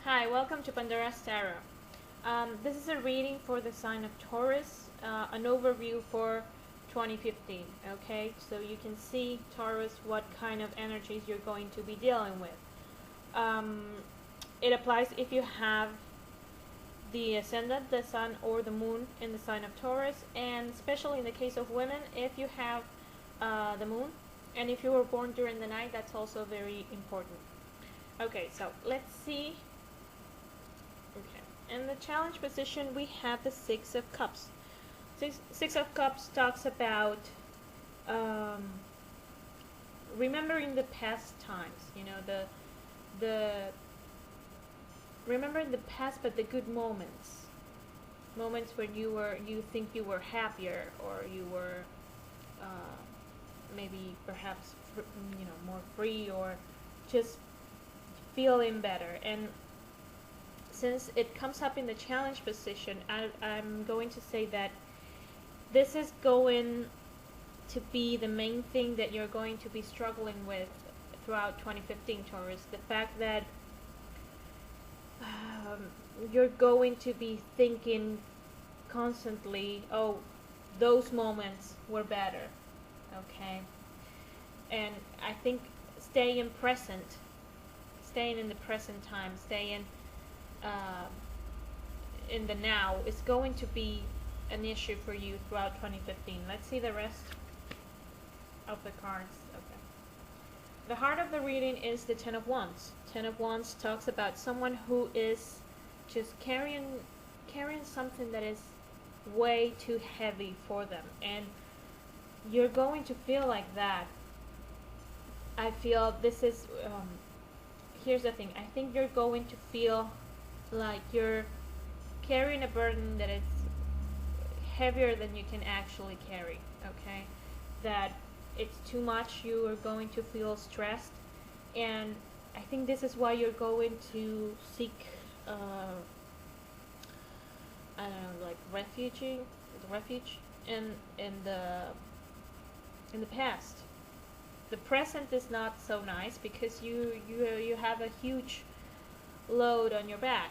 Hi, welcome to Pandora's Tarot. This is a reading for the sign of Taurus, an overview for 2015. Okay, so you can see, Taurus, what kind of energies you're going to be dealing with. It applies if you have the ascendant, the sun, or the moon in the sign of Taurus, and especially in the case of women, if you have the moon, and if you were born during the night, that's also very important. Okay, so let's see. Okay, in the challenge position, we have the Six of Cups. Six of Cups talks about remembering the past times. You know, the remembering the past, but the good moments when you think you were happier, or you were maybe perhaps more free, or just feeling better. And since it comes up in the challenge position, I'm going to say that this is going to be the main thing that you're going to be struggling with throughout 2015, Taurus. The fact that you're going to be thinking constantly, oh, those moments were better, okay? And I think staying in the present time, staying in the now is going to be an issue for you throughout 2015. Let's see the rest of the cards. Okay. The heart of the reading is the Ten of Wands. Ten of Wands talks about someone who is just carrying something that is way too heavy for them, and you're going to feel like that. I feel this is here's the thing. I think you're going to feel like you're carrying a burden that is heavier than you can actually carry, okay? That it's too much. You are going to feel stressed, and I think this is why you're going to seek I don't know, like refuge in the past. The present is not so nice because you have a huge load on your back,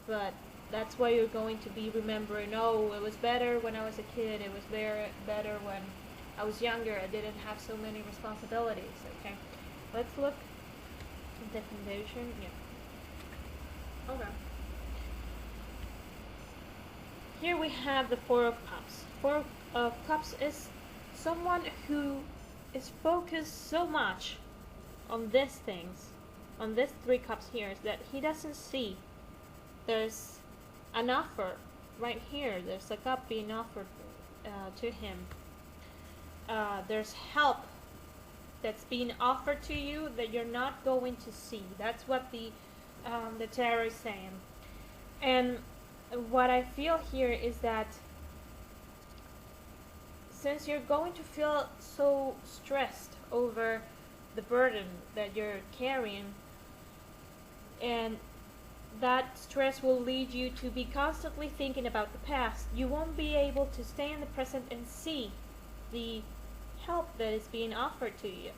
but that's why you're going to be remembering, oh, it was better when I was a kid, it was better when I was younger, I didn't have so many responsibilities. Okay, let's look at the foundation. Yeah, okay, here we have the Four of Cups. Four of Cups is someone who is focused so much on these things, on these three cups here, that he doesn't see there's an offer right here. There's a cup being offered to him. There's help that's being offered to you that you're not going to see. That's what the tarot is saying. And what I feel here is that since you're going to feel so stressed over the burden that you're carrying, and that stress will lead you to be constantly thinking about the past, you won't be able to stay in the present and see the help that is being offered to you.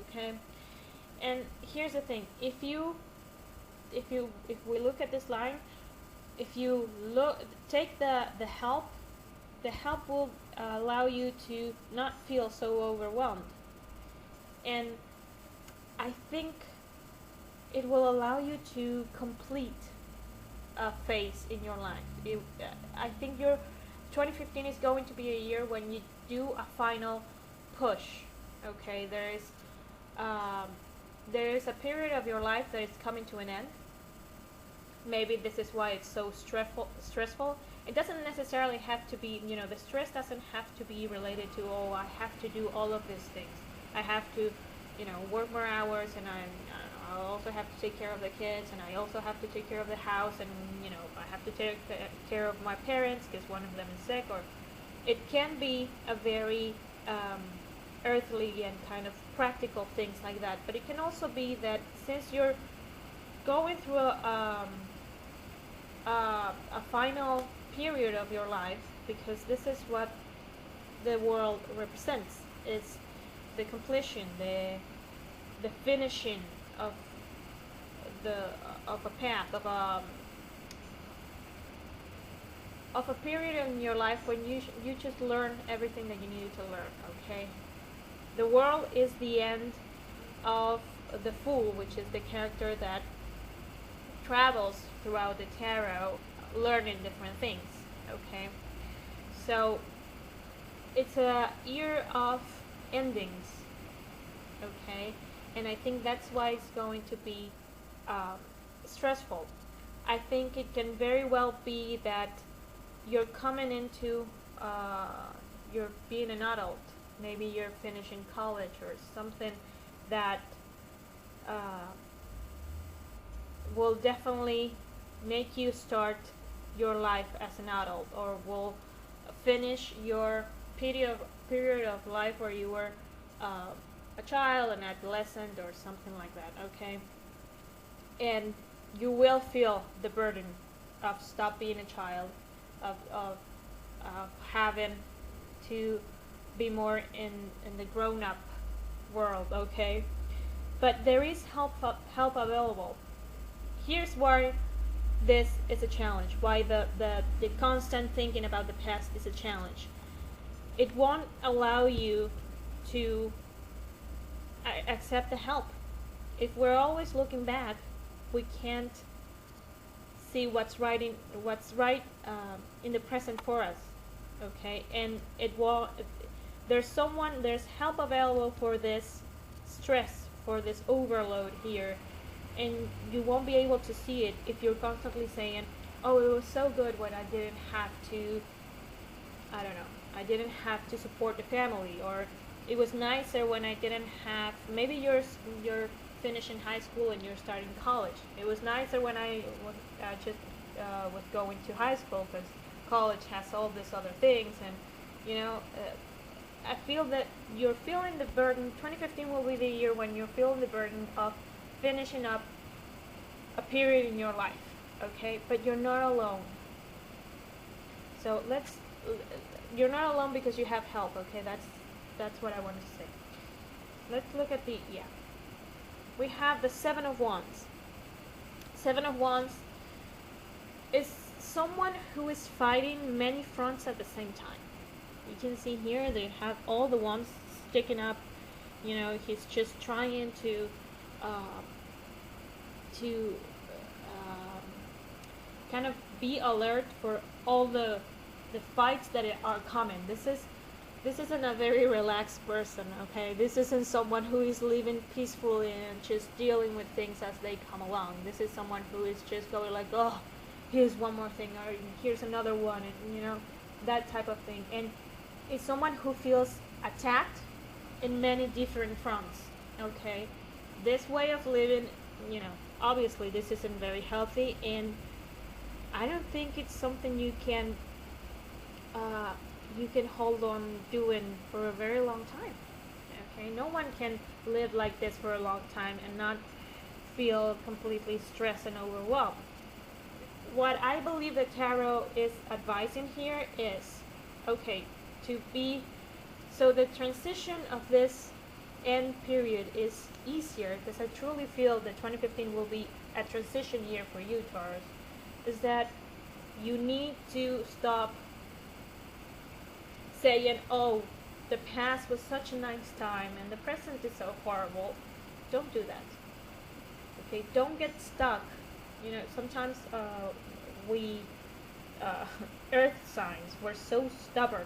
Okay? And here's the thing, if we look at this line, if you take the help will allow you to not feel so overwhelmed. And I think it will allow you to complete a phase in your life. I think your 2015 is going to be a year when you do a final push. Okay, there is a period of your life that is coming to an end. Maybe this is why it's so stressful. It doesn't necessarily have to be, the stress doesn't have to be related to, oh, I have to do all of these things. I have to, work more hours, and I also have to take care of the kids, and I also have to take care of the house, and, I have to take care of my parents because one of them is sick. Or it can be a very earthly and kind of practical things like that. But it can also be that since you're going through a final period of your life, because this is what the world represents, is the completion, the finishing of of a path of a period in your life when you just learn everything that you needed to learn. Okay, the world is the end of the Fool, which is the character that travels throughout the tarot, learning different things. Okay, so it's a year of endings. Okay, and I think that's why it's going to be stressful. I think it can very well be that you're coming into you're being an adult. Maybe you're finishing college or something that uh, will definitely make you start your life as an adult, or will finish your period of life where you were uh, a child, an adolescent, or something like that. Okay, and you will feel the burden of stop being a child, of having to be more in the grown up world. Okay, but there is help available. Here's why this is a challenge, why the constant thinking about the past is a challenge. It won't allow you to accept the help. If we're always looking back, we can't see what's right in the present for us. Okay, and there's help available for this stress, for this overload here, and you won't be able to see it if you're constantly saying, oh, it was so good when I didn't have to, I don't know, I didn't have to support the family, or it was nicer when I didn't have, maybe you're finishing high school and you're starting college. It was nicer when I was was going to high school, because college has all these other things. And I feel that you're feeling the burden. 2015 will be the year when you're feeling the burden of finishing up a period in your life. Okay, but you're not alone. So you're not alone because you have help. Okay, that's what I wanted to say. Let's look at we have the Seven of Wands. Seven of Wands is someone who is fighting many fronts at the same time. You can see here they have all the wands sticking up. He's just trying to kind of be alert for all the fights that are coming. This isn't a very relaxed person. Okay, this isn't someone who is living peacefully and just dealing with things as they come along. This is someone who is just going like, oh, here's one more thing, or here's another one, and that type of thing. And it's someone who feels attacked in many different fronts. Okay, this way of living, obviously this isn't very healthy, and I don't think it's something you can hold on doing for a very long time. Okay, no one can live like this for a long time and not feel completely stressed and overwhelmed. What I believe the tarot is advising here is, okay, so the transition of this end period is easier, because I truly feel that 2015 will be a transition year for you, Taurus. Is that you need to stop saying, oh, the past was such a nice time and the present is so horrible. Don't do that. Okay, don't get stuck. Sometimes we earth signs, we're so stubborn.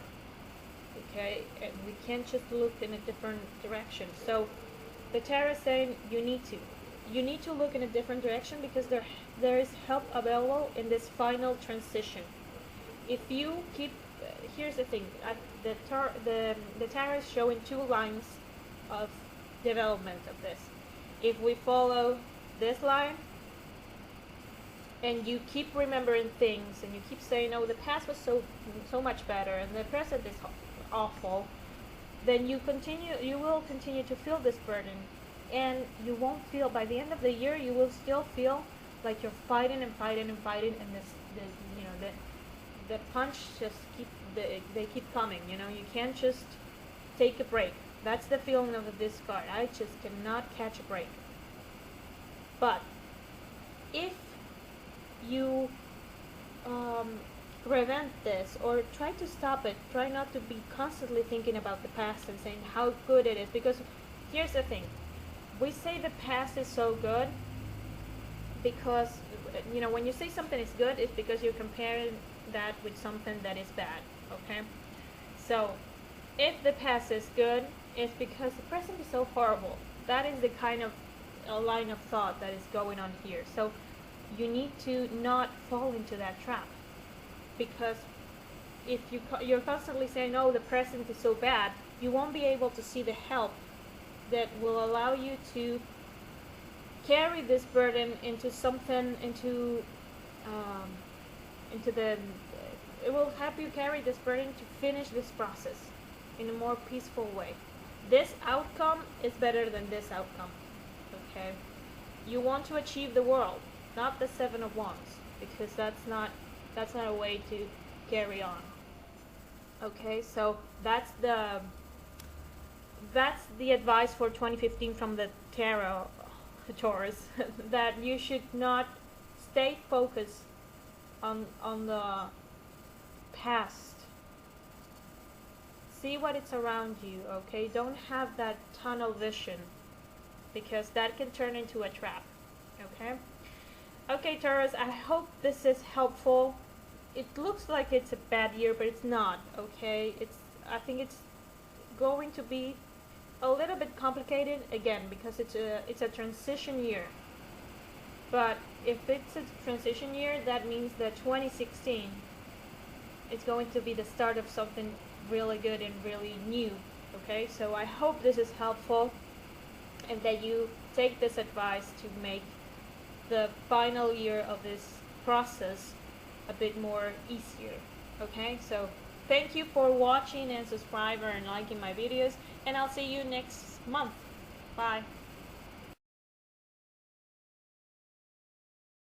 Okay, and we can't just look in a different direction. So the tarot is saying you need to look in a different direction, because there is help available in this final transition. If you keep here's the thing, the tarot is showing two lines of development of this. If we follow this line and you keep remembering things and you keep saying, oh, the past was so much better and the present is awful, then you will continue to feel this burden, and you won't feel, by the end of the year you will still feel like you're fighting and fighting and fighting, and the punch just they keep coming. You can't just take a break. That's the feeling of this card. I just cannot catch a break. But if you prevent this or try to stop it, try not to be constantly thinking about the past and saying how good it is, because here's the thing, we say the past is so good because, you know, when you say something is good, it's because you're comparing that with something that is bad. Okay, so if the past is good, it's because the present is so horrible. That is the kind of a line of thought that is going on here. So you need to not fall into that trap, because if you're constantly saying, oh, the present is so bad, you won't be able to see the help that will allow you to carry this burden into something, into the, it will help you carry this burden to finish this process in a more peaceful way. This outcome is better than this outcome. Okay, you want to achieve the world, not the Seven of Wands, because that's not a way to carry on. Okay, so that's the advice for 2015 from the tarot, Taurus, that you should not stay focused on the past. See what is around you. Okay, don't have that tunnel vision, because that can turn into a trap. Okay, Taurus, I hope this is helpful. It looks like it's a bad year, but it's not. Okay, I think it's going to be a little bit complicated again, because it's a transition year. But if it's a transition year, that means that 2016 is going to be the start of something really good and really new. Okay, so I hope this is helpful, and that you take this advice to make the final year of this process a bit more easier. Okay, so thank you for watching and subscribing and liking my videos, and I'll see you next month. Bye.